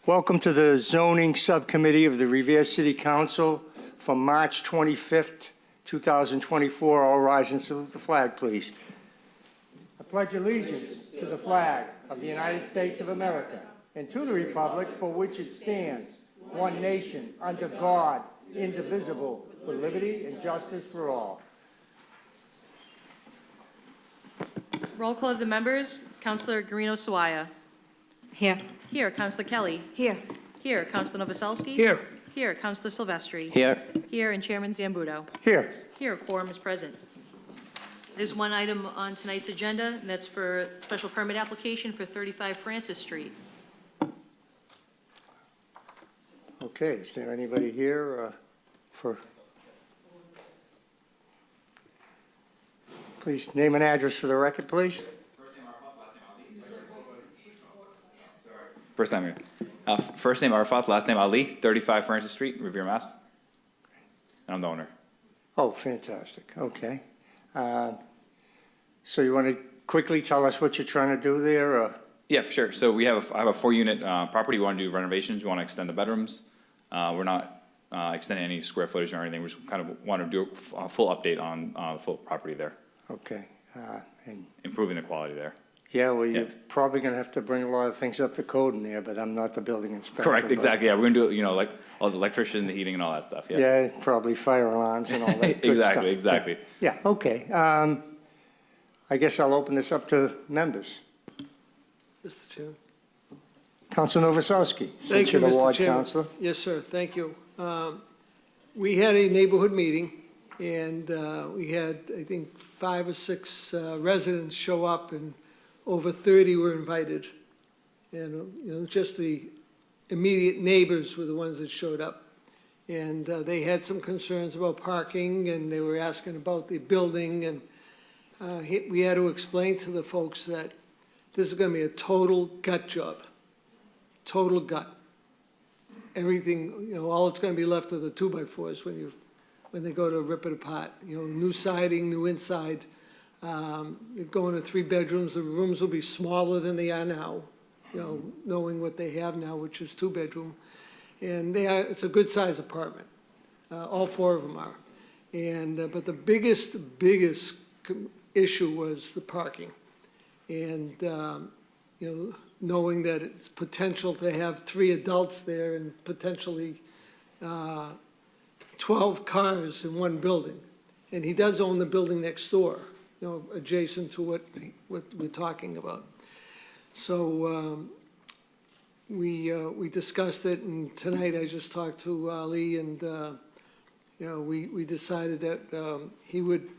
Welcome to the Zoning Subcommittee of the Revere City Council for March 25th, 2024. All rise and salute the flag, please. I pledge allegiance to the flag of the United States of America and to the republic for which it stands, one nation, under God, indivisible, with liberty and justice for all. Roll call of the members. Councilor Guarino Sawaya. Here. Here. Councilor Kelly. Here. Here. Councilor Novoselsky. Here. Here. Councilor Silvestri. Here. Here. And Chairman Zambudo. Here. Here. Quorum is present. There's one item on tonight's agenda, and that's for special permit application for 35 Francis Street. Okay, is there anybody here for... Please name and address for the record, please. First name Arafat, last name Ali, 35 Francis Street, Revere, Mass. And I'm the owner. Oh, fantastic. Okay. So you want to quickly tell us what you're trying to do there? Or? Yeah, for sure. So I have a 4-unit property. We want to do renovations. We want to extend the bedrooms. We're not extending any square footage or anything. We just kind of want to do a full update on the full property there. Okay. And improving the quality there. yeah, well, you're probably going to have to bring a lot of things up to code in there, but I'm not the building inspector. Correct, exactly. Yeah, we're going to do, like all the electrician, the heating, and all that stuff. Yeah, Yeah, probably fire alarms and all that good stuff. Exactly. Yeah, okay. I guess I'll open this up to members. Mr. Chairman. Councilor Novoselsky, Thank since you, you're the Mr. ward Chairman. councilor. Yes, sir. Thank you. We had a neighborhood meeting, and we had, I think, 5 or 6 residents show up, and over 30 were invited. And, just the immediate neighbors were the ones that showed up. And they had some concerns about parking, and they were asking about the building, and we had to explain to the folks that this is going to be a total gut job. Total gut. Everything, all it's going to be left are the 2x4s when they go to rip it apart. New siding, new inside. They're going to 3 bedrooms. The rooms will be smaller than they are now, knowing what they have now, which is 2-bedroom. And it's a good size apartment. All 4 of them are. And but the biggest issue was the parking. And knowing that it's potential to have 3 adults there and potentially 12 cars in one building. And he does own the building next door, adjacent to what we're talking about. So we discussed it, and tonight I just talked to Ali, and we decided that he would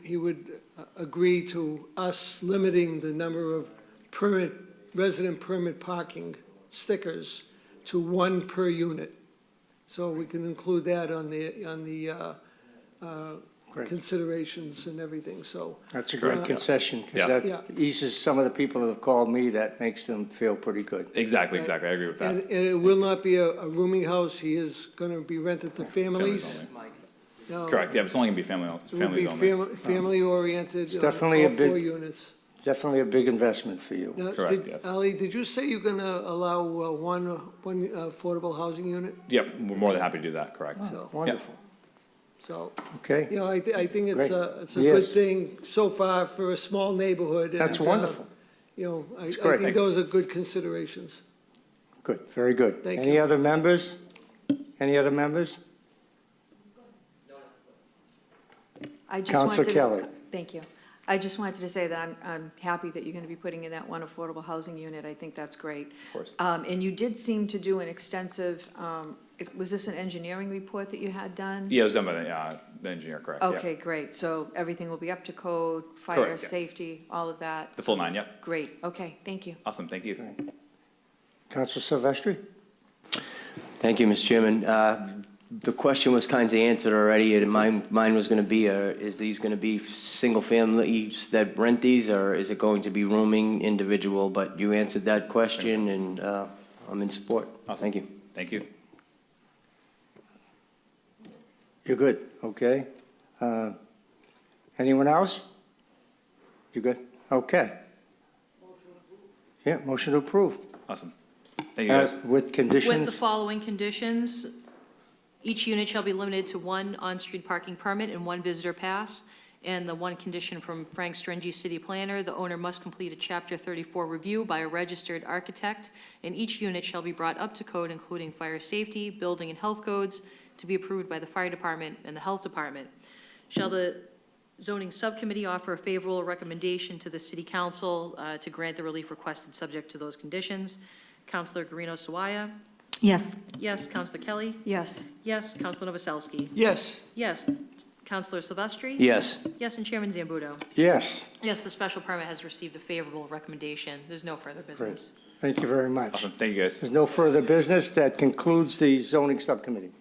agree to us limiting the number of resident permit parking stickers to 1 per unit. So we can include that on the considerations and everything, so. That's a great concession, because that eases some of the people that have called me. That makes them feel pretty good. Exactly. I agree with that. And it will not be a rooming house. He is going to be rented to families. No, Correct. Yeah, it's only going to be family it will be only. family oriented. It's definitely all a big- 4 units. Definitely a big investment for you. Now, Correct, yes. Ali, did you say you're going to allow one affordable housing unit? Yep, we're more than happy to do that. Correct. So, Wonderful. so, Okay, I think Great. it's a Yes. good thing so far for a small neighborhood. And, that's wonderful. I great. think Thanks. those are good considerations. Good, very good. Thank Any you. other members? Any other members? I just Councilor wanted to- Kelly. Thank you. I just wanted to say that I'm happy that you're going to be putting in that 1 affordable housing unit. I think that's great. Of course. And you did seem to do an extensive, was this an engineering report that you had done? Yeah, it was done by the engineer. Correct. Yeah. Okay, great. So everything will be up to code, fire, Correct, yeah. safety, all of that? The full 9. Yep. Great. Okay, thank you. Awesome. Thank you. Councilor Silvestri? Thank you, Mr. Chairman. The question was kind of answered already, and mine was going to be, is these going to be single families that rent these, or is it going to be rooming individual? But you answered that question, and I'm in support. Awesome. Thank you. Thank you. You're good, okay. Anyone else? You good? Okay. Yeah, motion to approve. Awesome. Thank you, guys. With With the conditions? following conditions, each unit shall be limited to one on-street parking permit and one visitor pass. And the one condition from Frank Stringy, city planner, the owner must complete a Chapter 34 review by a registered architect, and each unit shall be brought up to code, including fire safety, building and health codes, to be approved by the fire department and the health department. Shall the zoning subcommittee offer a favorable recommendation to the city council to grant the relief requested, subject to those conditions? Counselor Guarino Sawaya? Yes. Yes. Counselor Kelly? Yes. Yes. Counselor Novoselsky? Yes, Yes. Counselor Silvestri? Yes. Yes, and Chairman Zambudo? Yes, Yes, the special permit has received a favorable recommendation. There's no further business. thank you very much. Awesome. Thank you, guys. There's no further business. That concludes the zoning subcommittee.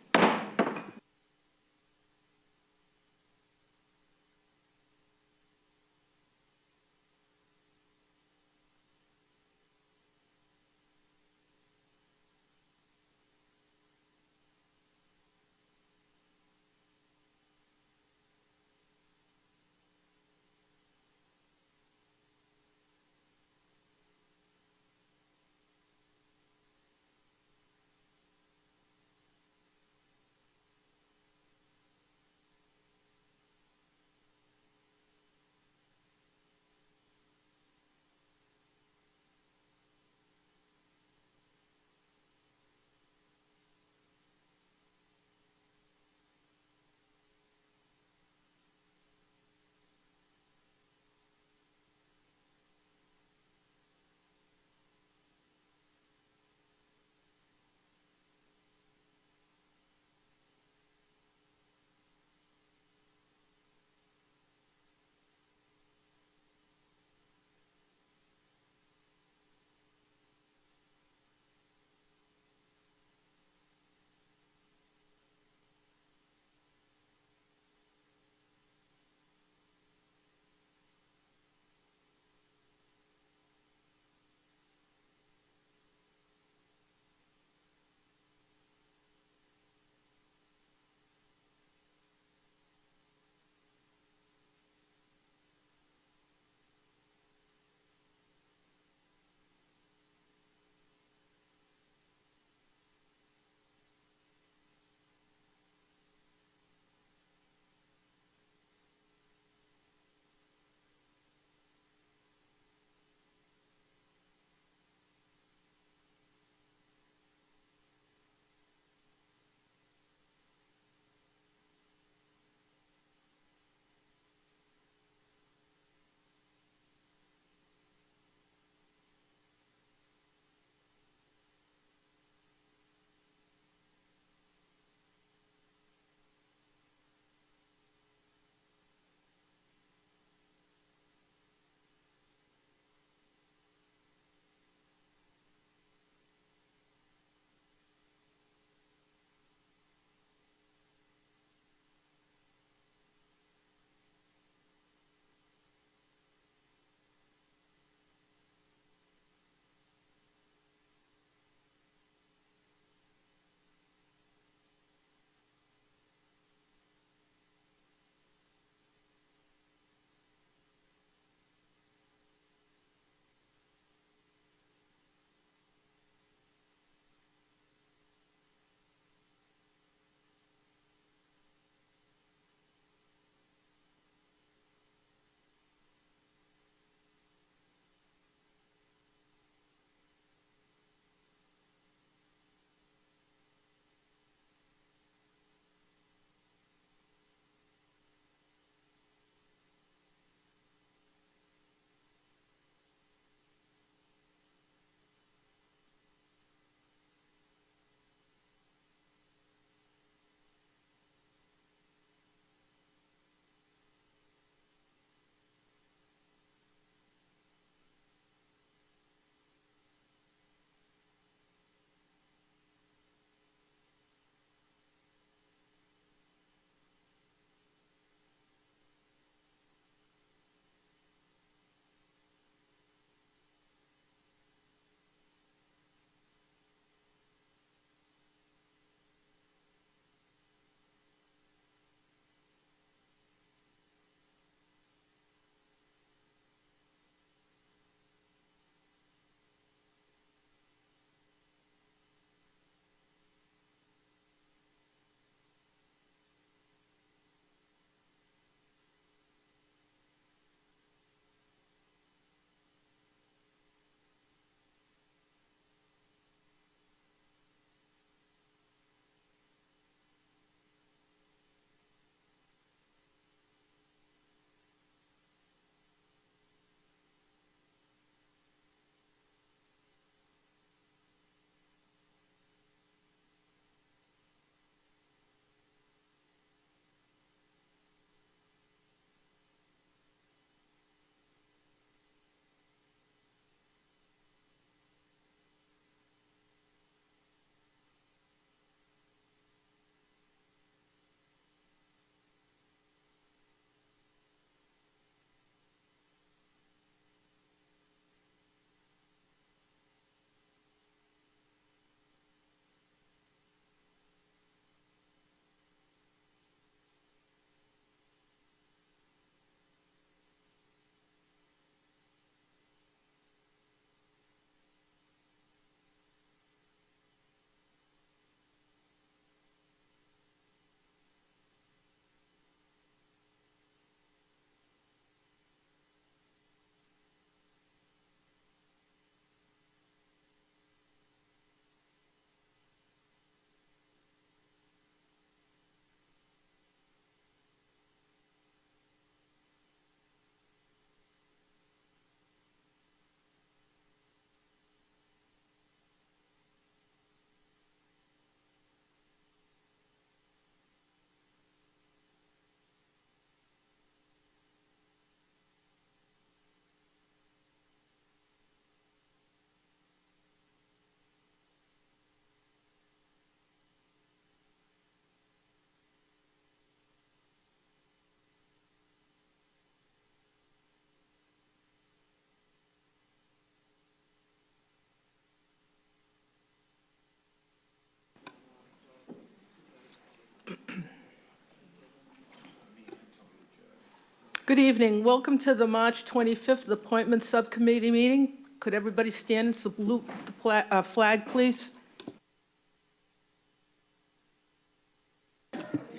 Good evening. Welcome to the March 25th Appointment Subcommittee meeting. Could everybody stand and salute the flag, please?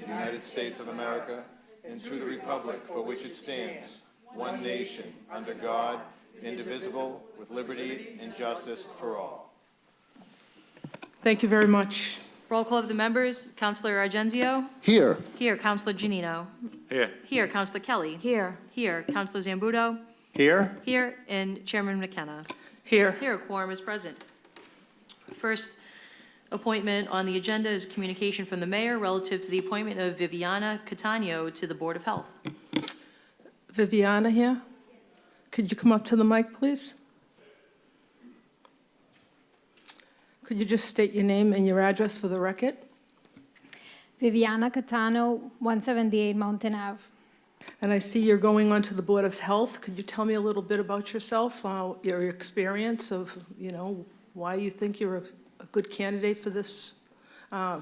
United States of America, and to the republic for which it stands, one nation, under God, indivisible, with liberty and justice for all. Thank you very much. Roll call of the members. Counselor Argenzio? Here. Here. Counselor Janino? Here. Here. Counselor Kelly? Here. Here. Counselor Zambudo? Here? Here. And Chairman McKenna? Here. Here, a quorum is present. First appointment on the agenda is communication from the mayor relative to the appointment of Viviana Catania to the Board of Health. Viviana here? Could you come up to the mic, please? Could you just state your name and your address for the record? Viviana Catano, 178 Mountain Ave. And I see you're going on to the Board of Health. Could you tell me a little bit about yourself, your experience of, why you think you're a good candidate for this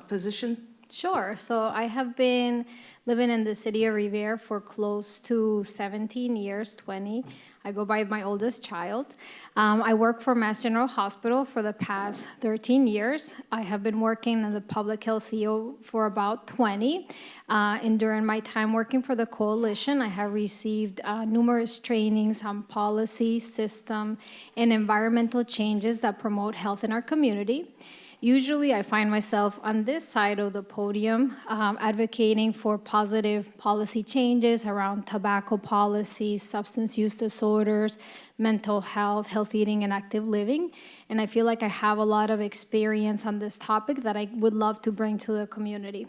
position? Sure. So I have been living in the city of Revere for close to 17 years, 20. I go by my oldest child. I work for Mass General Hospital for the past 13 years. I have been working in the public health field for about 20. And during my time working for the coalition, I have received numerous trainings on policy, system, and environmental changes that promote health in our community. Usually, I find myself on this side of the podium advocating for positive policy changes around tobacco policy, substance use disorders, mental health, health eating, and active living. And I feel like I have a lot of experience on this topic that I would love to bring to the community.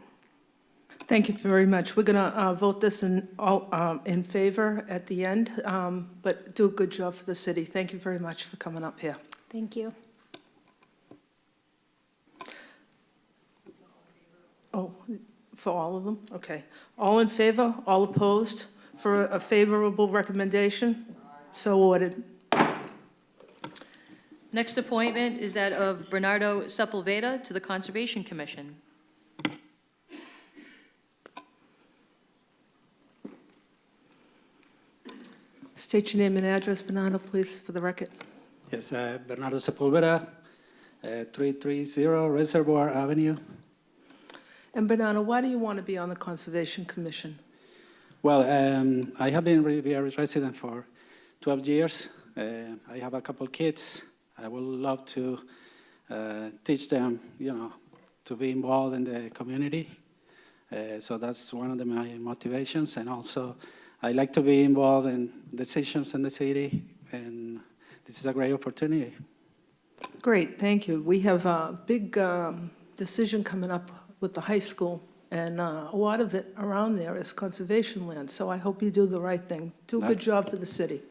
Thank you very much. We're going to vote this in favor at the end, but do a good job for the city. Thank you very much for coming up here. Thank you. Oh, for all of them? Okay. All in favor? All opposed? For a favorable recommendation? So ordered. Next appointment is that of Bernardo Sepulveda to the Conservation Commission. State your name and address, Bernardo, please, for the record. Yes, Bernardo Sepulveda, 330 Reservoir Avenue. And Bernardo, why do you want to be on the Conservation Commission? Well, I have been Riviera resident for 12 years. I have a couple kids. I would love to teach them, to be involved in the community. So that's one of my motivations. And also, I like to be involved in decisions in the city, and this is a great opportunity. Great, thank you. We have a big decision coming up with the high school, and a lot of it around there is conservation land, so I hope you do the right thing. Do a good job for the city.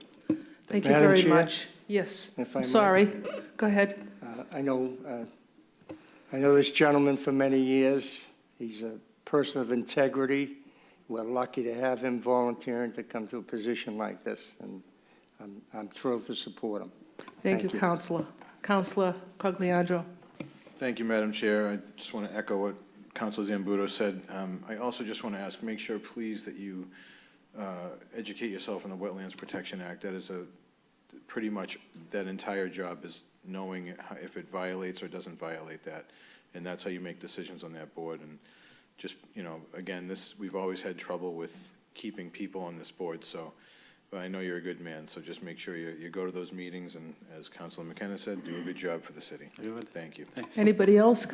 Thank you Madam very Chair? much. Yes, If I I'm might. sorry. Go ahead. I know this gentleman for many years. He's a person of integrity. We're lucky to have him volunteering to come to a position like this, and I'm thrilled to support him. Thank you, Counselor. Counselor Cogliandro. Thank you, Madam Chair. I just want to echo what Councilor Zambudo said. I also just want to ask, make sure, please, that you educate yourself on the Wetlands Protection Act. That is pretty much that entire job is knowing if it violates or doesn't violate that. And that's how you make decisions on that board. And just, again, we've always had trouble with keeping people on this board. So, but I know you're a good man. So just make sure you go to those meetings. And as Councilor McKenna said, do a good job for the city. Thank you. Thanks. Anybody else?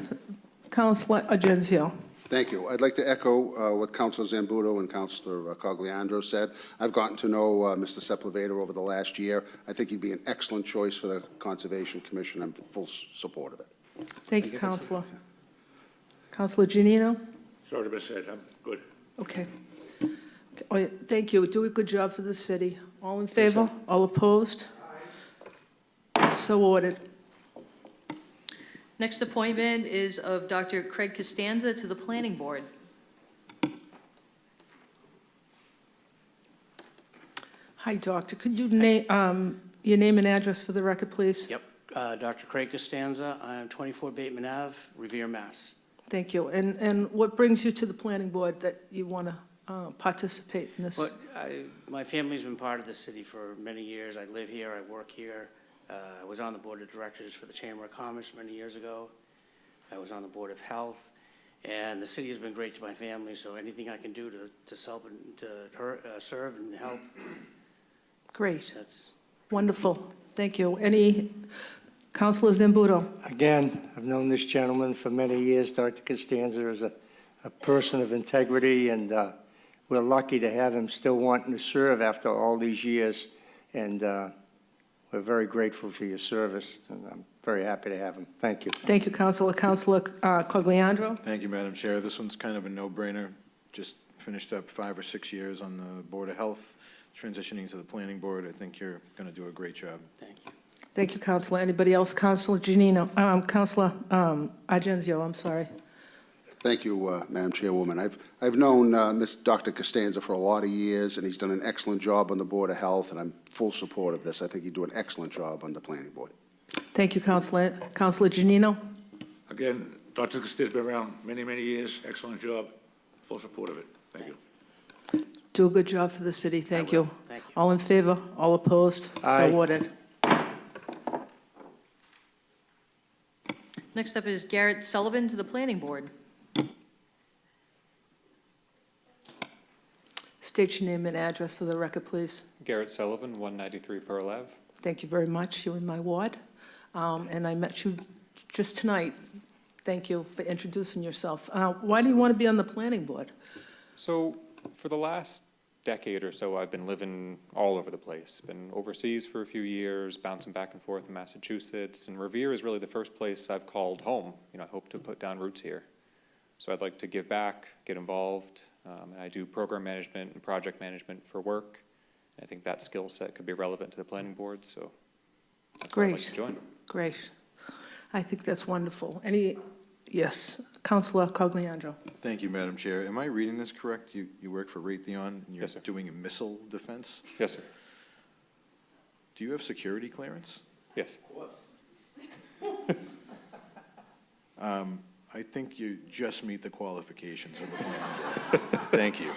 Counselor Agenzio. Thank you. I'd like to echo what Councilor Zambudo and Councilor Cogliandro said. I've gotten to know Mr. Sepulveda over the last year. I think he'd be an excellent choice for the Conservation Commission. I'm full support of it. Thank you, Counselor. Counselor Janino? Sorry to say, I'm good. Okay. Oh, yeah, thank you. Do a good job for the city. All in favor? All opposed? So ordered. Next appointment is of Dr. Craig Costanza to the Planning Board. Hi, Doctor. Could you name your name and address for the record, please? Yep, Dr. Craig Costanza, I'm 24 Bateman Ave, Revere, Mass. Thank you. And what brings you to the Planning Board that you want to participate in this? But my family's been part of the city for many years. I live here, I work here. I was on the board of directors for the Chamber of Commerce many years ago. I was on the Board of Health, and the city has been great to my family, so anything I can do to serve and help, Great, that's, wonderful, thank you. Any, Councilor Zambudo? Again, I've known this gentleman for many years. Dr. Costanza is a person of integrity, and we're lucky to have him still wanting to serve after all these years. And we're very grateful for your service, and I'm very happy to have him. Thank you. Thank you, Councilor. Councilor Cogliandro? Thank you, Madam Chair. This one's kind of a no-brainer. Just finished up 5 or 6 years on the Board of Health, transitioning to the Planning Board. I think you're going to do a great job. thank you. Thank you, Councilor. Anybody else? Councilor Janino, Councilor Argenzio, I'm sorry. Thank you, Madam Chairwoman. I've known Dr. Costanza for a lot of years, and he's done an excellent job on the Board of Health, and I'm full support of this. I think you do an excellent job on the Planning Board. Thank you, Councilor. Councilor Janino? Again, Dr. Costanza's been around many, many years. Excellent job. Full support of it. Thank you. Do a good job for the city. Thank you. Thank you. All in favor? All opposed? Aye. So ordered. Next up is Garrett Sullivan to the Planning Board. State your name and address for the record, please. Garrett Sullivan, 193 Pearl Ave. Thank you very much. You're in my ward. And I met you just tonight. Thank you for introducing yourself. Why do you want to be on the planning board? So for the last decade or so, I've been living all over the place. Been overseas for a few years, bouncing back and forth in Massachusetts, and Revere is really the first place I've called home. You know, I hope to put down roots here. So I'd like to give back, get involved, and I do program management and project management for work. I think that skill set could be relevant to the planning board, so that's why I'd like Great. to join. Great. I think that's wonderful. Yes, Councilor Cogliandro. Thank you, Madam Chair. Am I reading this correct? You work for Raytheon, and you're Yes, sir. doing a missile defense? Yes, sir. Do you have security clearance? Yes. I think you just meet the qualifications for the planning board. Thank you.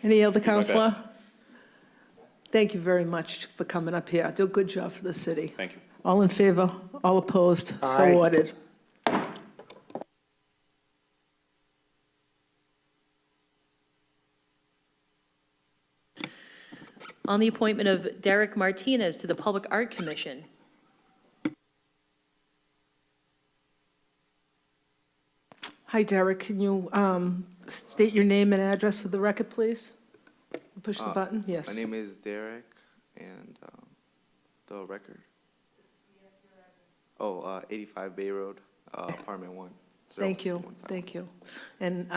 Any other my councilor? best. Thank you very much for coming up here. Do a good job for the city. Thank you. All in favor? All opposed? Aye. So ordered. On the appointment of Derek Martinez to the Public Art Commission. Hi, Derek. Can you state your name and address for the record, please? Push the button. Yes. My name is Derek, and the record. Oh, 85 Bay Road, apartment 1. Thank you. Thank you. And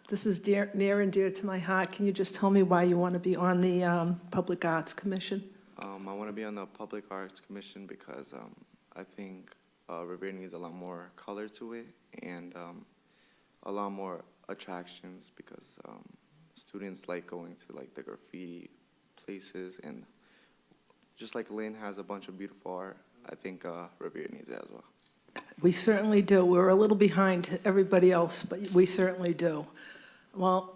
this is near and dear to my heart. Can you just tell me why you want to be on the Public Arts Commission? I want to be on the Public Arts Commission because I think Revere needs a lot more color to it and a lot more attractions because students like going to like the graffiti places, and just like Lynn has a bunch of beautiful art, I think Revere needs it as well. We certainly do. We're a little behind everybody else, but we certainly do. Well,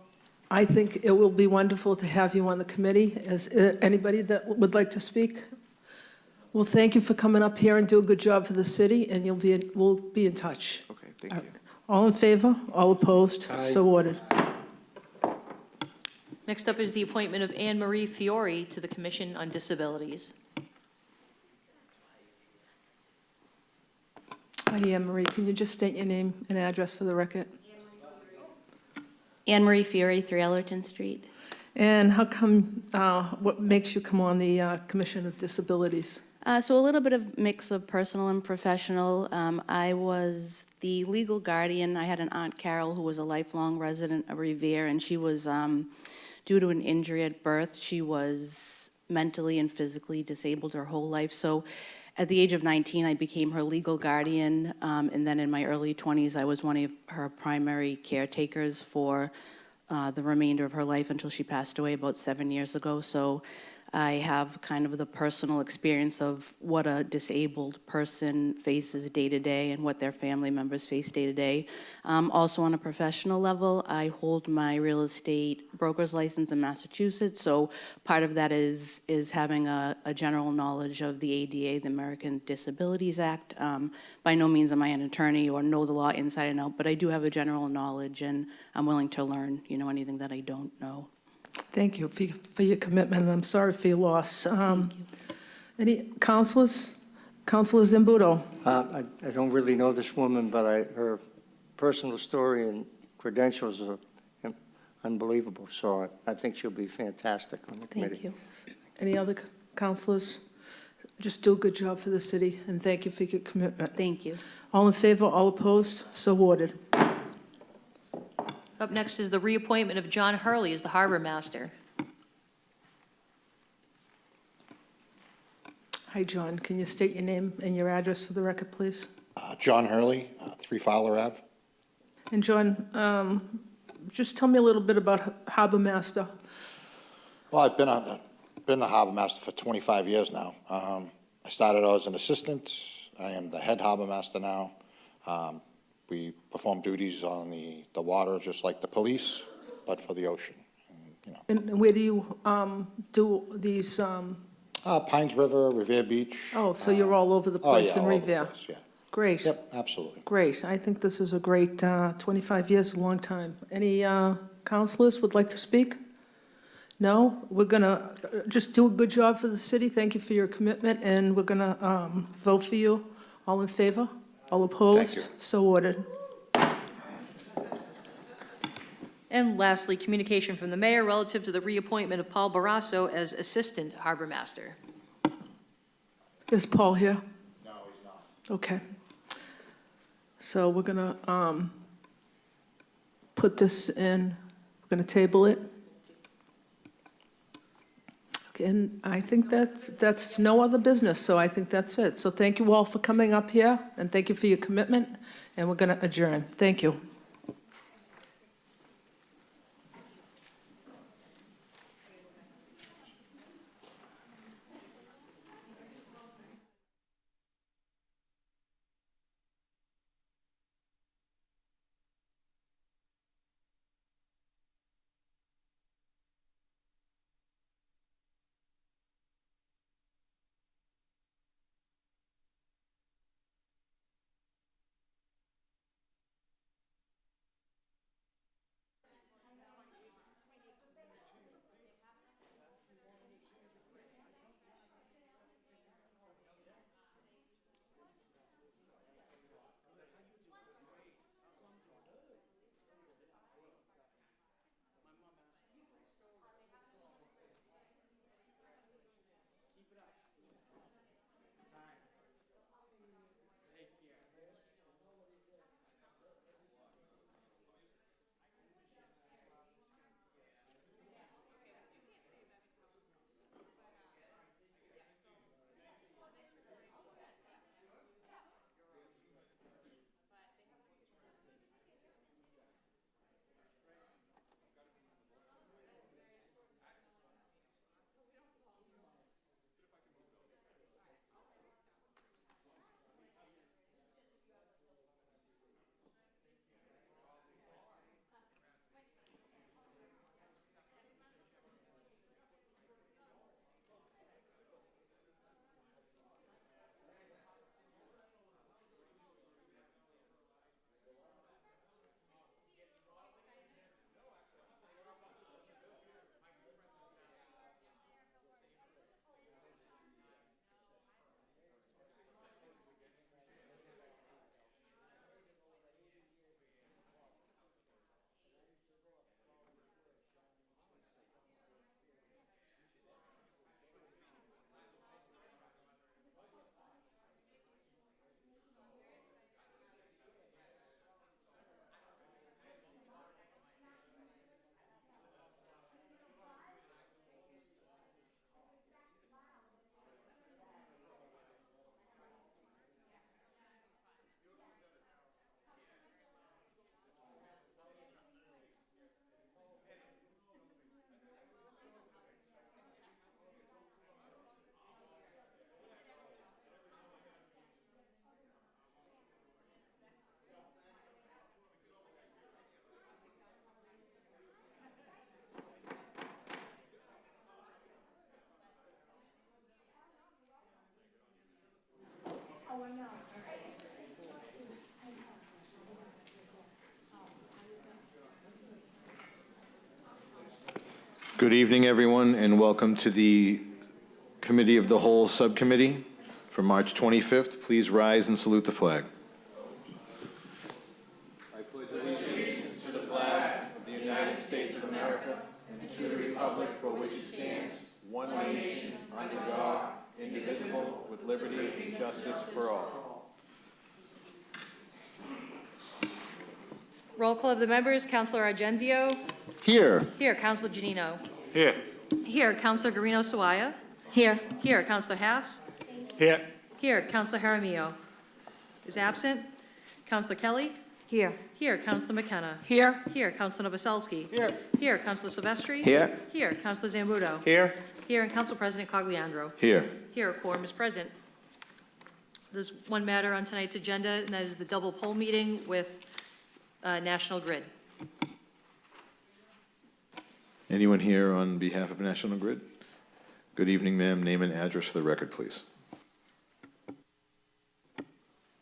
I think it will be wonderful to have you on the committee. Is anybody that would like to speak? Well, thank you for coming up here and do a good job for the city, and we'll be in touch. Okay, thank you. All in favor? All opposed? Aye. So ordered. Next up is the appointment of Anne Marie Fiore to the Commission on Disabilities. Hi, Anne Marie. Can you just state your name and address for the record? Anne Marie Fiore, 3 Ellerton Street. And how come, what makes you come on the Commission of Disabilities? So a little bit of mix of personal and professional. I was the legal guardian. I had an Aunt Carol who was a lifelong resident of Revere, and she was, due to an injury at birth, she was mentally and physically disabled her whole life. So at the age of 19, I became her legal guardian, and then in my early 20s, I was one of her primary caretakers for the remainder of her life until she passed away about 7 years ago. So I have kind of the personal experience of what a disabled person faces day to day and what their family members face day to day. Also on a professional level, I hold my real estate broker's license in Massachusetts, so part of that is having a general knowledge of the ADA, the American Disabilities Act. By no means am I an attorney or know the law inside and out, but I do have a general knowledge, and I'm willing to learn, anything that I don't know. Thank you for your commitment, and I'm sorry for your loss. Any councilors? Councilor Zambudo? I don't really know this woman, but her personal story and credentials are unbelievable, so I think she'll be fantastic on the committee. Thank you. Any other councilors? Just do a good job for the city, and thank you for your commitment. Thank you. All in favor, all opposed? So ordered. Up next is the reappointment of John Hurley as the Harbor Master. Hi, John. Can you state your name and your address for the record, please? John Hurley, 3 Fowler Ave. And John, just tell me a little bit about Harbor Master. Well, I've been the harbor master for 25 years now. I started out as an assistant. I am the head harbor master now. We perform duties on the water, just like the police, but for the ocean. And where do you do these? Pines River, Revere Beach. Oh, so you're all over the place in all over the Revere? place, yeah. Great. Yep, absolutely. Great. I think this is a great, 25 years, a long time. Any councilors would like to speak? No? We're going to just do a good job for the city. Thank you for your commitment, and we're going to vote for you. All in favor? All opposed? Thank you. So ordered. And lastly, communication from the mayor relative to the reappointment of Paul Barrasso as Assistant Harbor Master. Is Paul here? No, he's not. Okay. So we're going to put this in, we're going to table it. And I think that's no other business, so I think that's it. So thank you all for coming up here, and thank you for your commitment, and we're going to adjourn. Thank you. Good evening, everyone, and welcome to the Committee of the Whole Subcommittee for March 25th. Please rise and salute the flag. I pledge allegiance to the flag of the United States of America and to the republic for which it stands, one nation, under God, indivisible, with liberty and justice for all. Roll call of the members, Councilor Argenzio. Here. Here, Councilor Janino. Here. Here, Councilor Guarino Sawaya. Here. Here, Councilor Haas. Here. Here, Councilor Jaramillo is absent. Councilor Kelly. Here. Here, Councilor McKenna. Here. Here, Councilor Novoselsky. Here. Here, Councilor Silvestri. Here. Here, Councilor Zambudo. Here? Here, and Council President Cogliandro. Here. Here, a quorum is present. There's one matter on tonight's agenda, and that is the double poll meeting with National Grid. Anyone here on behalf of National Grid? Good evening, ma'am. Name and address for the record, please.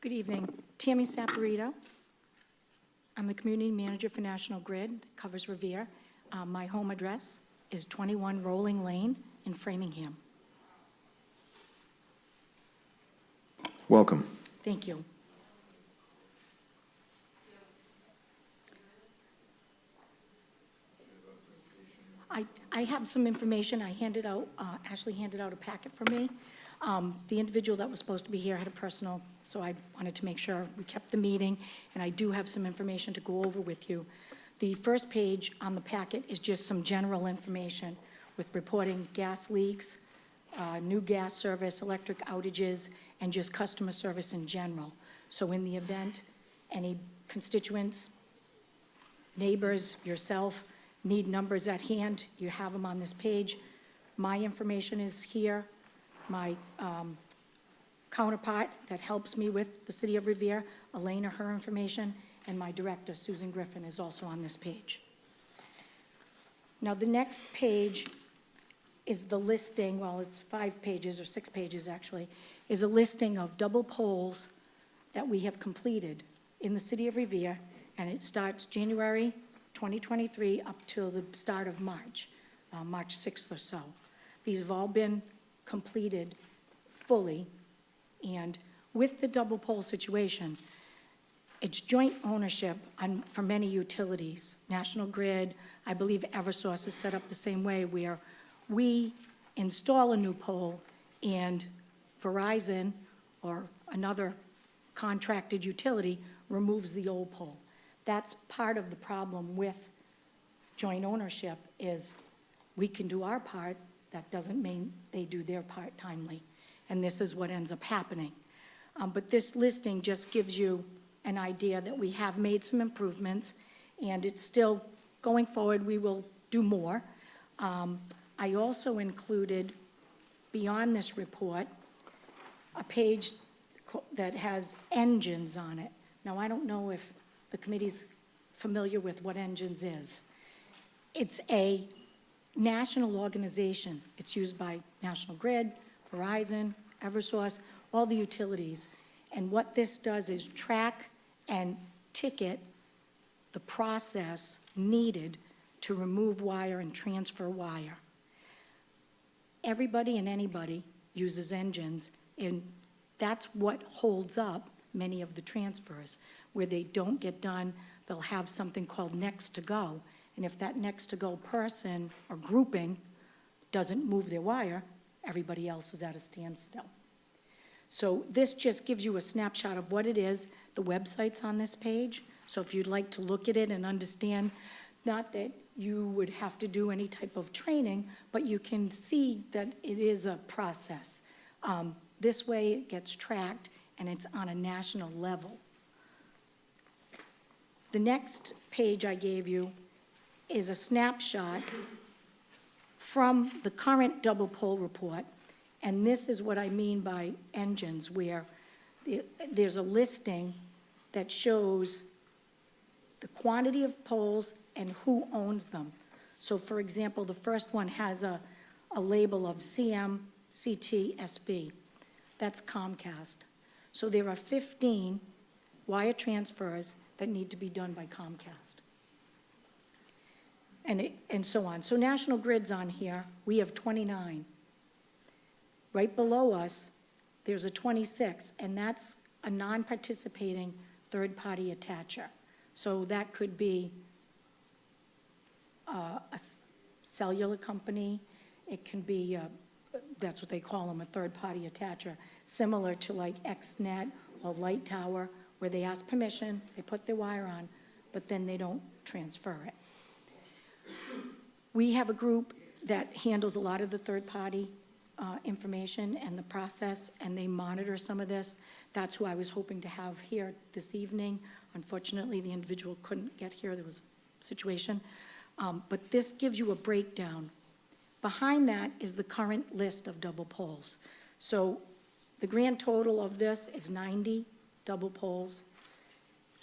Good evening. Tammy Saporito. I'm the community manager for National Grid, covers Revere. My home address is 21 Rolling Lane in Framingham. Welcome. Thank you. I have some information I handed out, Ashley handed out a packet for me. The individual that was supposed to be here had a personal, so I wanted to make sure we kept the meeting, and I do have some information to go over with you. The first page on the packet is just some general information with reporting gas leaks, new gas service, electric outages, and just customer service in general. So in the event any constituents, neighbors, yourself, need numbers at hand, you have them on this page. My information is here. My counterpart that helps me with the City of Revere, Elena, her information, and my director, Susan Griffin, is also on this page. Now, the next page is the listing, well, it's 5 pages or 6 pages actually, is a listing of double polls that we have completed in the City of Revere, and it starts January 2023 up till the start of March, March 6th or so. These have all been completed fully, and with the double poll situation, it's joint ownership for many utilities. National Grid, I believe Eversource is set up the same way, where we install a new pole and Verizon or another contracted utility removes the old pole. That's part of the problem with joint ownership is we can do our part, that doesn't mean they do their part timely. And this is what ends up happening. But this listing just gives you an idea that we have made some improvements, and it's still going forward, we will do more. I also included, beyond this report, a page that has engines on it. Now, I don't know if the committee's familiar with what engines is. It's a national organization. It's used by National Grid, Verizon, Eversource, all the utilities. And what this does is track and ticket the process needed to remove wire and transfer wire. Everybody and anybody uses engines, and that's what holds up many of the transfers. Where they don't get done, they'll have something called next to go. And if that next to go person or grouping doesn't move their wire, everybody else is at a standstill. So this just gives you a snapshot of what it is. The website's on this page. So if you'd like to look at it and understand, not that you would have to do any type of training, but you can see that it is a process. This way it gets tracked and it's on a national level. The next page I gave you is a snapshot from the current double poll report, and this is what I mean by engines, where there's a listing that shows the quantity of polls and who owns them. So for example, the first one has a label of CMCTSB. That's Comcast. So there are 15 wire transfers that need to be done by Comcast. and so on. So National Grid's on here, we have 29. Right below us, there's a 26, and that's a non-participating third-party attacher. So that could be a cellular company, it can be, that's what they call them, a third-party attacher, similar to like XNet or Light Tower, where they ask permission, they put their wire on, but then they don't transfer it. We have a group that handles a lot of the third-party information and the process, and they monitor some of this. That's who I was hoping to have here this evening. Unfortunately, the individual couldn't get here. There was a situation. But this gives you a breakdown. Behind that is the current list of double poles. So the grand total of this is 90 double poles.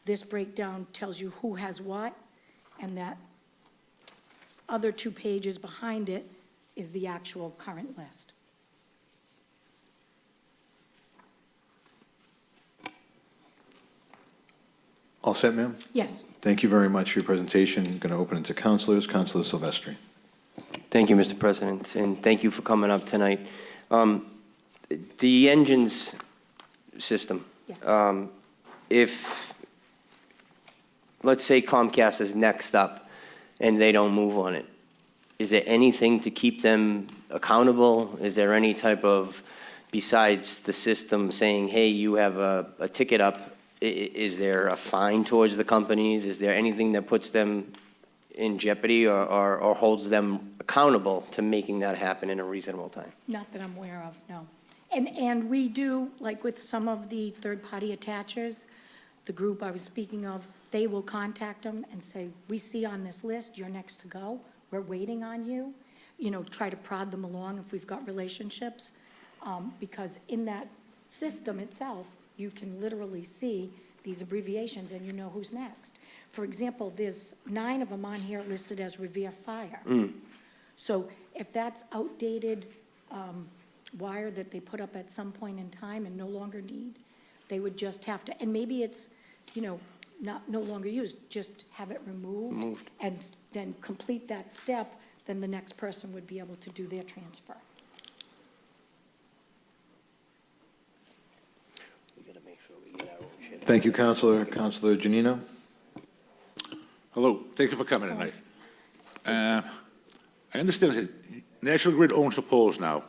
This breakdown tells you who has what, and that other 2 pages behind it is the actual current list. All set, ma'am? Yes. Thank you very much for your presentation. Going to open it to councilors. Councilor Silvestri. Thank you, Mr. President, and thank you for coming up tonight. The engines system, Yes. if, let's say Comcast is next up and they don't move on it, is there anything to keep them accountable? Is there any type of, besides the system saying, hey, you have a ticket up, is there a fine towards the companies? Is there anything that puts them in jeopardy or holds them accountable to making that happen in a reasonable time? Not that I'm aware of, no. And we do, like with some of the third-party attachers, the group I was speaking of, they will contact them and say, we see on this list, you're next to go, we're waiting on you. You know, try to prod them along if we've got relationships. Because in that system itself, you can literally see these abbreviations and you know who's next. For example, there's 9 of them on here listed as Revere Fire. So if that's outdated wire that they put up at some point in time and no longer need, they would just have to, and maybe it's, you know, no longer used, just have it removed. And then complete that step, then the next person would be able to do their transfer. Thank you, Councilor. Councilor Janino. Hello, thank you for coming tonight. I understand that National Grid owns the poles now.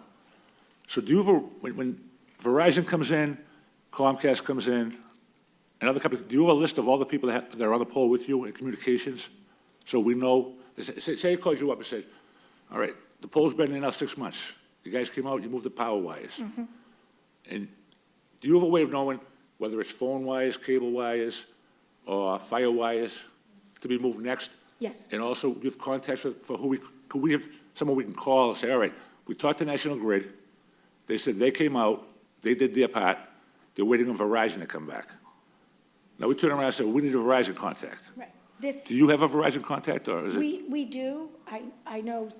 So do you, when Verizon comes in, Comcast comes in, and other companies, do you have a list of all the people that are on the pole with you in communications? So we know, say I called you up and said, all right, the pole's been in now 6 months. You guys came out, you moved the power wires. And do you have a way of knowing whether it's phone wires, cable wires, or fire wires to be moved next? Yes. And also, give contacts for who we have, someone we can call and say, all right, we talked to National Grid. They said they came out, they did their part. They're waiting on Verizon to come back. Now we turn around and say, we need a Verizon contact. Right. Do you have a Verizon contact, or is it? We do. I know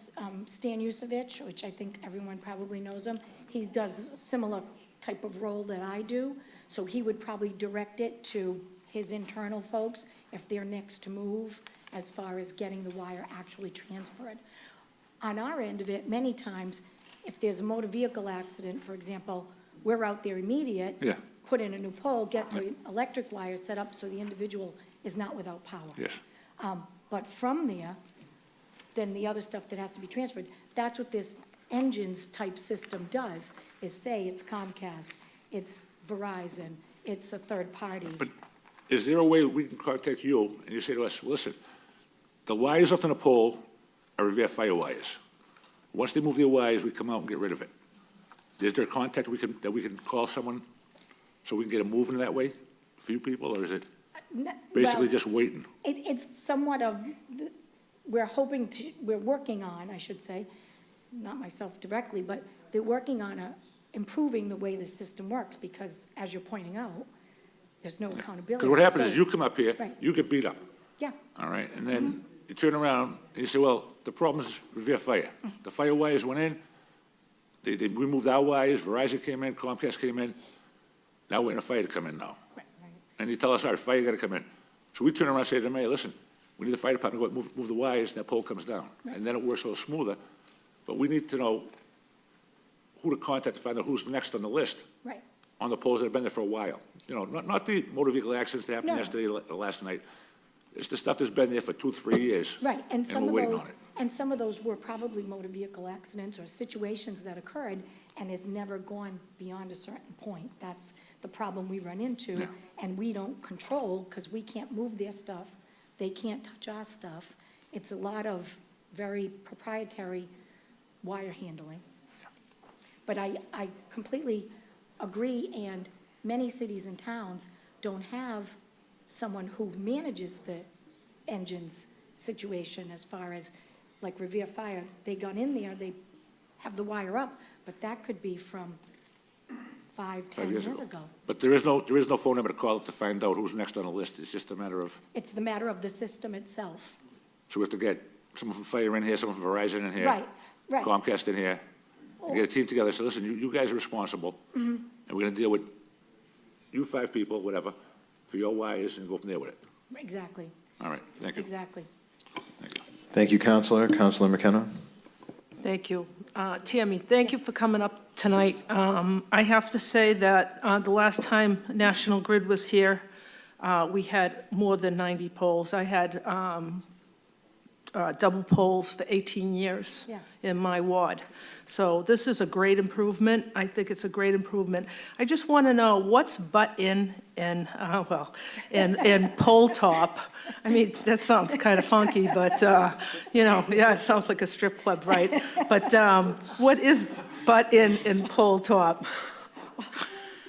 Stan Yusevich, which I think everyone probably knows him. He does a similar type of role that I do. So he would probably direct it to his internal folks if they're next to move, as far as getting the wire actually transferred. On our end of it, many times, if there's a motor vehicle accident, for example, we're out there immediate, Yeah. put in a new pole, get the electric wire set up so the individual is not without power. Yes. But from there, then the other stuff that has to be transferred, that's what this engines type system does, is say it's Comcast, it's Verizon, it's a third party. But is there a way we can contact you and you say to us, listen, the wires up on the pole are Revere Fire wires. Once they move their wires, we come out and get rid of it. Is there a contact that we can call someone so we can get them moving that way for you people, or is it basically just waiting? It's somewhat of, we're working on, I should say, not myself directly, but they're working on improving the way the system works, because as you're pointing out, there's no accountability. Because what happens is So- you come up here, Right. you get beat up, Yeah, all right? And then you turn around and you say, well, the problem is Revere Fire. The fire wires went in, they removed our wires, Verizon came in, Comcast came in. Now we're in a fire to come in now. And you tell us, all right, fire got to come in. So we turn around and say to the mayor, listen, we need the fire department to go move the wires, and that pole comes down. And then it works a little smoother. But we need to know who to contact to find out who's next on the list Right. on the poles that have been there for a while. You know, not the motor vehicle accidents that happened No. yesterday, last night. It's the stuff that's been there for 2, 3 years. Right, and some we're of waiting those, on it. and some of those were probably motor vehicle accidents or situations that occurred and has never gone beyond a certain point. That's the problem we run into, Yeah. and we don't control, because we can't move their stuff, they can't touch our stuff. It's a lot of very proprietary wire handling. But I completely agree, and many cities and towns don't have someone who manages the engines situation as far as, like Revere Fire, they got in there, they have the wire up, but that could be from 5, 10 years ago. But there is no phone number to call to find out who's next on the list. It's just a matter of, It's the matter of the system itself. so we have to get someone from Fire in here, someone from Verizon in here. Right, right. Comcast in here. And get a team together, so listen, you guys are responsible. Mhm. And we're gonna deal with you 5 people, whatever, for your wires, and go from there with it. Exactly, All right, thank you. exactly. Thank you, Counselor. Counselor McKenna? Thank you. Tammy, thank you for coming up tonight. I have to say that the last time National Grid was here, we had more than 90 poles. I had double poles for 18 years Yeah. in my ward. So this is a great improvement. I think it's a great improvement. I just want to know what's butt in and, and pole top. I mean, that sounds kind of funky, but, yeah, it sounds like a strip club, right? But what is butt in and pole top?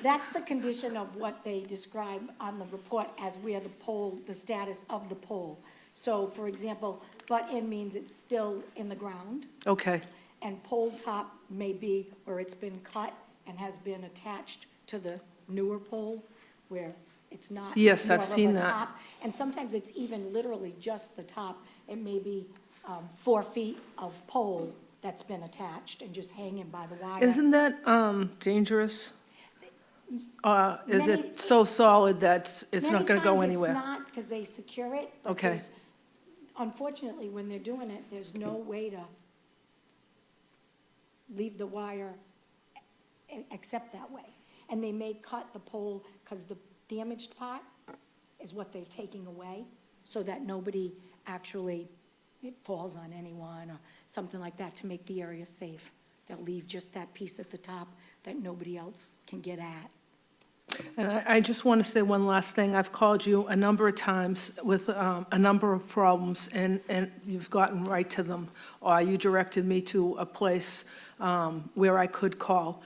That's the condition of what they describe on the report as where the pole, the status of the pole. So, for example, butt-in means it's still in the ground, Okay, and pole top may be where it's been cut and has been attached to the newer pole, where it's not. Yes, I've more of a seen that. top. And sometimes it's even literally just the top. It may be 4 feet of pole that's been attached and just hanging by the wire. isn't that dangerous? Is Many- it so solid that it's not going to go Many anywhere? times it's not, because they secure it. but Okay. there's- Unfortunately, when they're doing it, there's no way to leave the wire except that way. And they may cut the pole, because the damaged part is what they're taking away, so that nobody actually, it falls on anyone or something like that, to make the area safe. They'll leave just that piece at the top that nobody else can get at. And I just want to say one last thing. I've called you a number of times with a number of problems, and you've gotten right to them, or you directed me to a place where I could call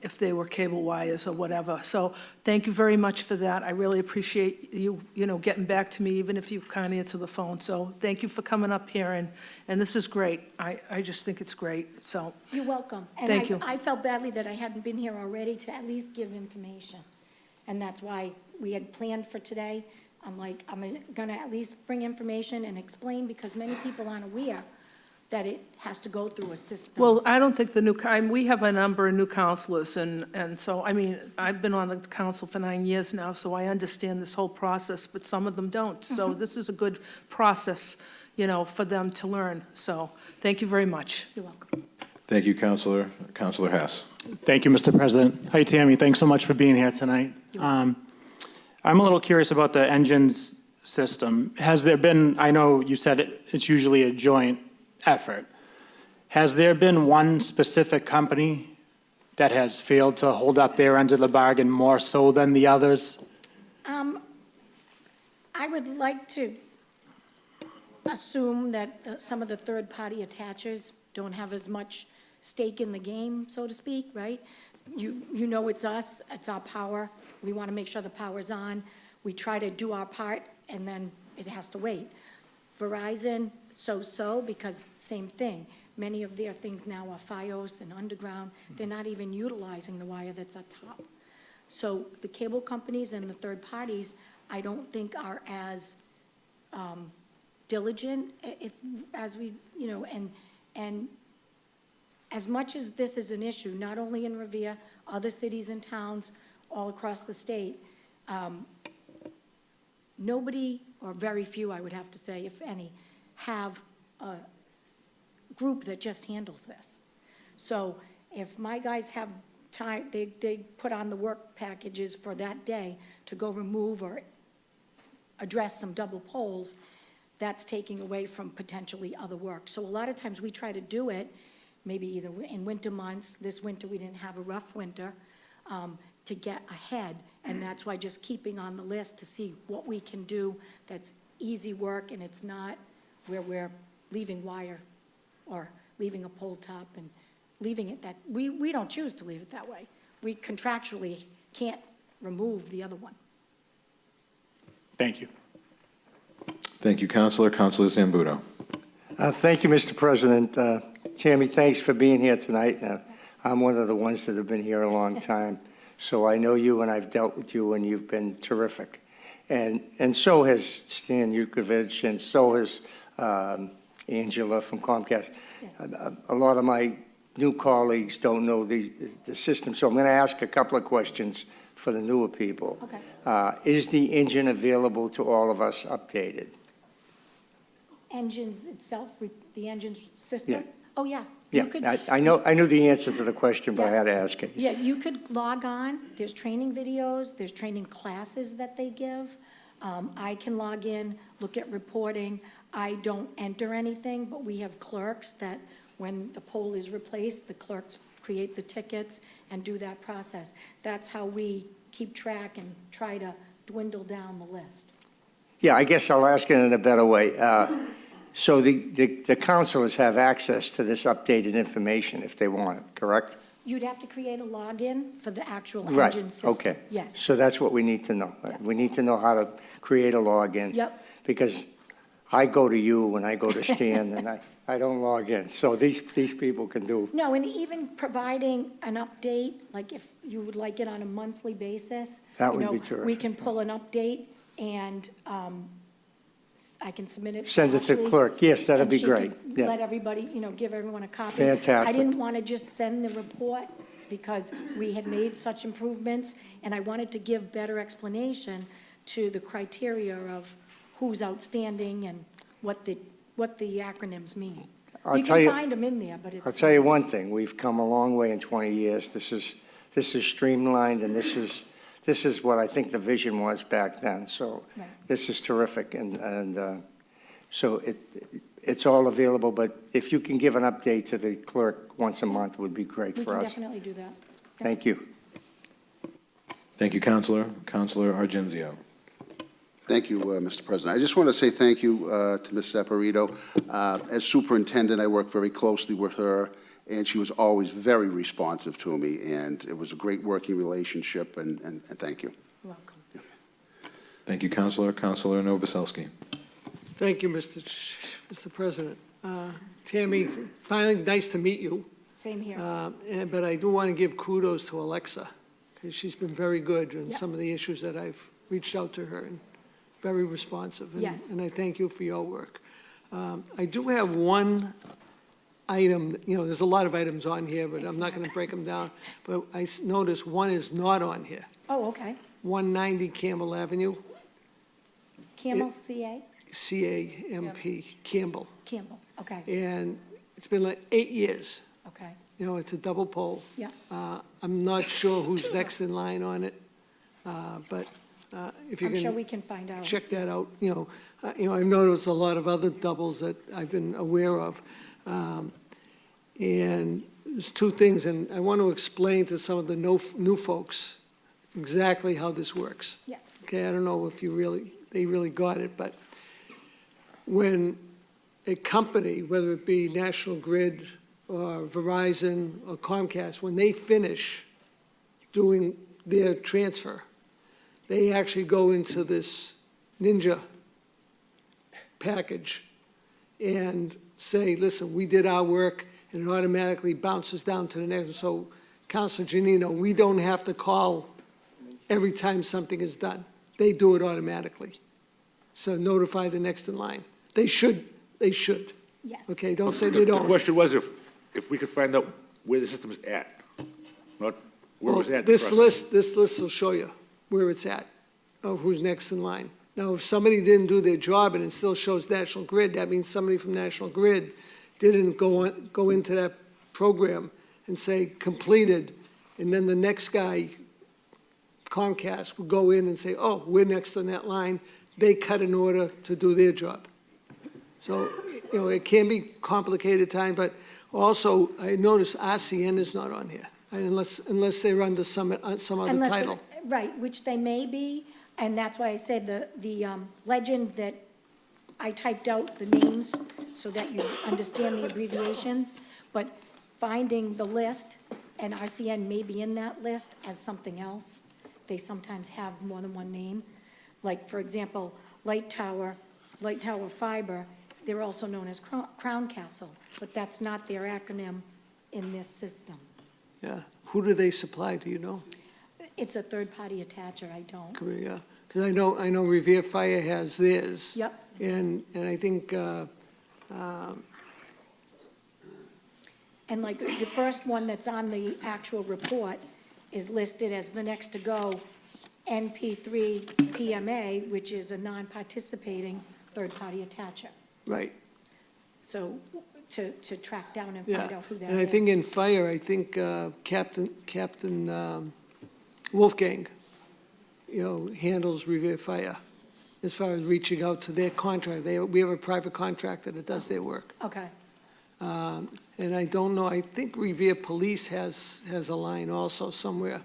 if they were cable wires or whatever. So thank you very much for that. I really appreciate you, getting back to me, even if you can't answer the phone. So thank you for coming up here, and this is great. I just think it's great, so. You're welcome. Thank you. And I felt badly that I hadn't been here already to at least give information. And that's why we had planned for today. I'm gonna at least bring information and explain, because many people aren't aware that it has to go through a system. Well, I don't think we have a number of new councilors, and so, I mean, I've been on the council for 9 years now, so I understand this whole process, but some of them don't. So this is a good process, for them to learn. So, thank you very much. You're welcome. Thank you, Counselor. Counselor Hess. Thank you, Mr. President. Hi, Tammy. Thanks so much for being here tonight. I'm a little curious about the engines system. Has there been, I know you said it's usually a joint effort. Has there been one specific company that has failed to hold up their end of the bargain more so than the others? I would like to assume that some of the third-party attachers don't have as much stake in the game, so to speak, right? You know it's us, it's our power. We want to make sure the power's on. We try to do our part, and then it has to wait. Verizon, so-so, because same thing. Many of their things now are FiOS and underground. They're not even utilizing the wire that's up top. So the cable companies and the third parties, I don't think are as diligent and as much as this is an issue, not only in Revere, other cities and towns all across the state, nobody, or very few, I would have to say, if any, have a group that just handles this. So if my guys have time, they put on the work packages for that day to go remove or address some double poles, that's taking away from potentially other work. So a lot of times we try to do it, maybe either in winter months, this winter we didn't have a rough winter, to get ahead. And that's why just keeping on the list to see what we can do that's easy work and it's not where we're leaving wire or leaving a pole top and leaving it that, we don't choose to leave it that way. We contractually can't remove the other one. Thank you. Thank you, Counselor. Counselor Zambudo. Thank you, Mr. President. Tammy, thanks for being here tonight. I'm one of the ones that have been here a long time, so I know you and I've dealt with you and you've been terrific. And so has Stan Yukovich and so has Angela from Comcast. A lot of my new colleagues don't know the system, so I'm going to ask a couple of questions for the newer people. Okay. Is the engine available to all of us updated? Engines itself, the engine system? Yeah. Oh, yeah. You Yeah, could- I knew the answer to the question, but I had to ask it. Yeah, you could log on, there's training videos, there's training classes that they give. I can log in, look at reporting. I don't enter anything, but we have clerks that, when the pole is replaced, the clerks create the tickets and do that process. That's how we keep track and try to dwindle down the list. Yeah, I guess I'll ask it in a better way. So the councilors have access to this updated information if they want it, correct? You'd have to create a login for the actual Right, engine system. okay. Yes. So that's what we need to know. We need to know how to create a login. Yep. Because I go to you when I go to Stan, and I don't log in. So these people can do, No, and even providing an update, like if you would like it on a monthly basis. That you would know, be terrific. We can pull an update and I can submit it. Send it to Ashley, clerk. Yes, that'd and be she great. could Yeah. Let everybody, give everyone a copy. Fantastic. I didn't want to just send the report because we had made such improvements, and I wanted to give better explanation to the criteria of who's outstanding and what the acronyms mean. I'll You tell can you- find them in there, but it's. I'll tell you one thing, we've come a long way in 20 years. This is streamlined, and this is what I think the vision was back then. So Right. this is terrific, and so it's all available, but if you can give an update to the clerk once a month would be great We for can us. definitely do that. Thank you. Thank you, Counselor. Counselor Argenzio. Thank you, Mr. President. I just want to say thank you to Ms. Saporito. As superintendent, I worked very closely with her, and she was always very responsive to me, and it was a great working relationship, and thank you. You're welcome. Thank you, Counselor. Counselor Novoselsky. Thank you, Mr. President. Tammy, finally, nice to meet you. Same here. But I do want to give kudos to Alexa, because she's been very good in Yeah. some of the issues that I've reached out to her, and very responsive. Yes. And I thank you for your work. I do have one item, there's a lot of items on here, but I'm not going to break them down. But I noticed one is not on here. Oh, okay. 190 Campbell Avenue, Campbell, CA, C-A-M-P, Campbell. Campbell, okay, And it's been like 8 years. okay, It's a double pole. yeah. I'm not sure who's next in line on it, but if you I'm sure can we can find out. check that out, I've noticed a lot of other doubles that I've been aware of. And there's two things, and I want to explain to some of the new folks exactly how this works. Yeah. Okay, I don't know if they really got it, but when a company, whether it be National Grid or Verizon or Comcast, when they finish doing their transfer, they actually go into this Ninja package and say, listen, we did our work, and it automatically bounces down to the next. So, Councilor Janino, we don't have to call every time something is done. They do it automatically. So notify the next in line. They should. Yes. Okay, don't say they The don't. question was if we could find out where the system is at, not where it was Well, at. this list will show you where it's at, of who's next in line. Now, if somebody didn't do their job and it still shows National Grid, that means somebody from National Grid didn't go into that program and say completed, and then the next guy, Comcast, will go in and say, oh, we're next on that line. They cut in order to do their job. So, you know, it can be complicated time, but also, I noticed RCN is not on here, unless they're under some other Unless they- title. Right, which they may be, and that's why I said the legend that I typed out the names so that you understand the abbreviations, but finding the list, and RCN may be in that list as something else. They sometimes have more than one name. Like, for example, Light Tower Fiber, they're also known as Crown Castle, but that's not their acronym in this system. Yeah. Who do they supply, do you know? It's a third-party attacher, I don't. Korea, because I know Revere Fire has theirs. Yep. And I think, And like the first one that's on the actual report is listed as the next to go, NP3 PMA, which is a non-participating third-party attacher. right, So to track down and yeah. find out who that is. And I think in fire, I think Captain Wolfgang, you know, handles Revere Fire as far as reaching out to their contract. We have a private contractor that does their work. Okay, And I don't know, I think Revere Police has a line also somewhere,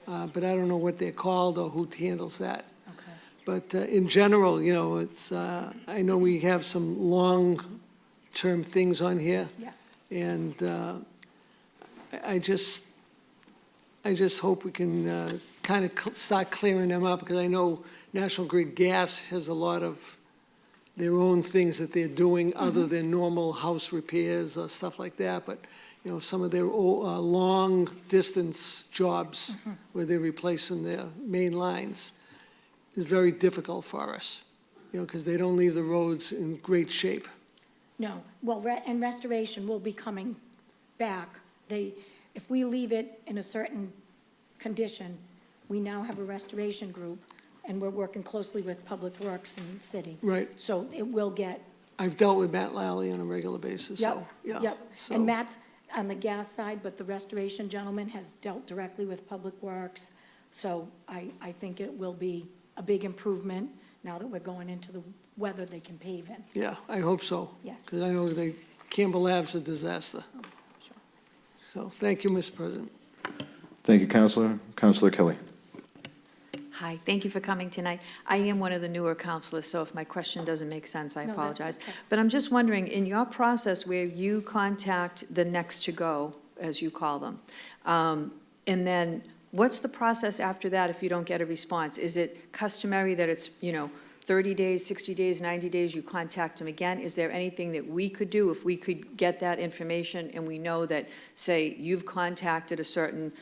but I don't know what they're called or who handles that. okay. But in general, you know, it's, I know we have some long-term things on here. Yeah. And I just hope we can kind of start clearing them up, because I know National Grid Gas has a lot of their own things that they're doing other than normal house repairs or stuff like that. But, you know, some of their long-distance jobs where they're replacing their main lines is very difficult for us, you know, because they don't leave the roads in great shape. No, well, and restoration will be coming back. If we leave it in a certain condition, we now have a restoration group, and we're working closely with Public Works and City. Right. So it will get. I've dealt with Matt Lally on a regular basis, so, Yep, yeah. yep. So- And Matt's on the gas side, but the restoration gentleman has dealt directly with Public Works. So I think it will be a big improvement now that we're going into the weather they can pave in. Yeah, I hope so. Yes. Because I know Campbell Ave's a disaster. Sure. So, thank you, Mr. President. Thank you, Counselor. Counselor Kelly. Hi, thank you for coming tonight. I am one of the newer counselors, so if my question doesn't make sense, I No, that's apologize. okay. But I'm just wondering, in your process where you contact the next to go, as you call them, and then what's the process after that if you don't get a response? Is it customary that it's, 30 days, 60 days, 90 days, you contact them again? Is there anything that we could do if we could get that information and we know that, say, you've contacted a certain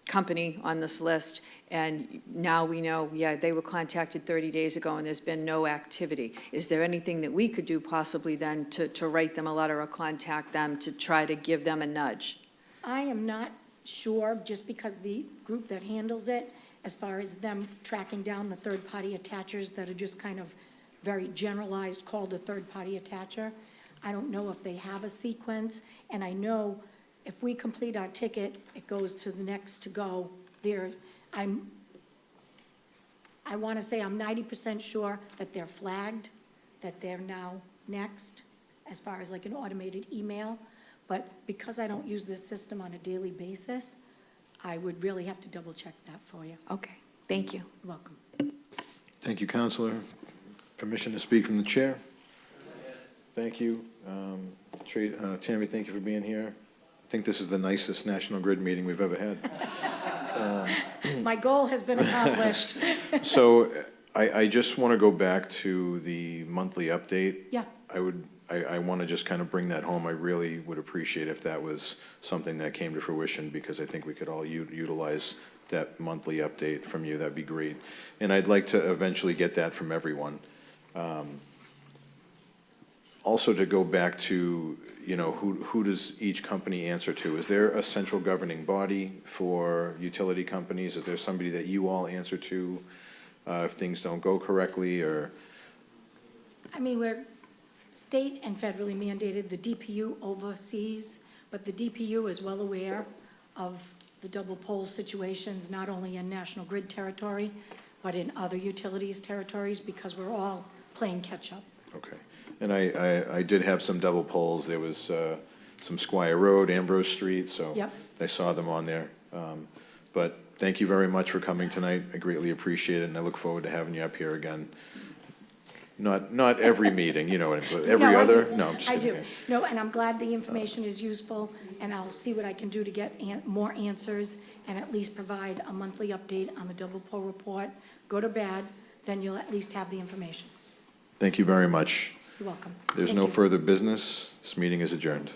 company on this list, and now we know, yeah, they were contacted 30 days ago and there's been no activity. Is there anything that we could do possibly then to write them a letter or contact them to try to give them a nudge? I am not sure, just because the group that handles it, as far as them tracking down the third-party attachers that are just kind of very generalized, called a third-party attacher. I don't know if they have a sequence, and I know if we complete our ticket, it goes to the next to go. I want to say I'm 90% sure that they're flagged, that they're now next, as far as like an automated email. But because I don't use this system on a daily basis, I would really have to double-check that for you. Okay, thank you. You're welcome. Thank you, Counselor. Permission to speak from the chair? Thank you. Tammy, thank you for being here. I think this is the nicest National Grid meeting we've ever had. My goal has been accomplished. So I just want to go back to the monthly update. Yeah. I want to just kind of bring that home. I really would appreciate if that was something that came to fruition, because I think we could all utilize that monthly update from you. That'd be great. And I'd like to eventually get that from everyone. Also, to go back to, who does each company answer to? Is there a central governing body for utility companies? Is there somebody that you all answer to? if things don't go correctly, or? I mean, we're state and federally mandated, the DPU oversees, but the DPU is well aware of the double pole situations, not only in National Grid territory, but in other utilities territories, because we're all playing catch-up. Okay. And I did have some double poles. There was some Squire Road, Ambrose Street, so Yep. I saw them on there. But thank you very much for coming tonight. I greatly appreciate it, and I look forward to having you up here again. Not every meeting, you know, but every No, I other? do. No, I'm just I kidding. do. No, and I'm glad the information is useful, and I'll see what I can do to get more answers and at least provide a monthly update on the double pole report. Go to bed, then you'll at least have the information. Thank you very much. You're welcome. There's Thank no you. further business. This meeting is adjourned.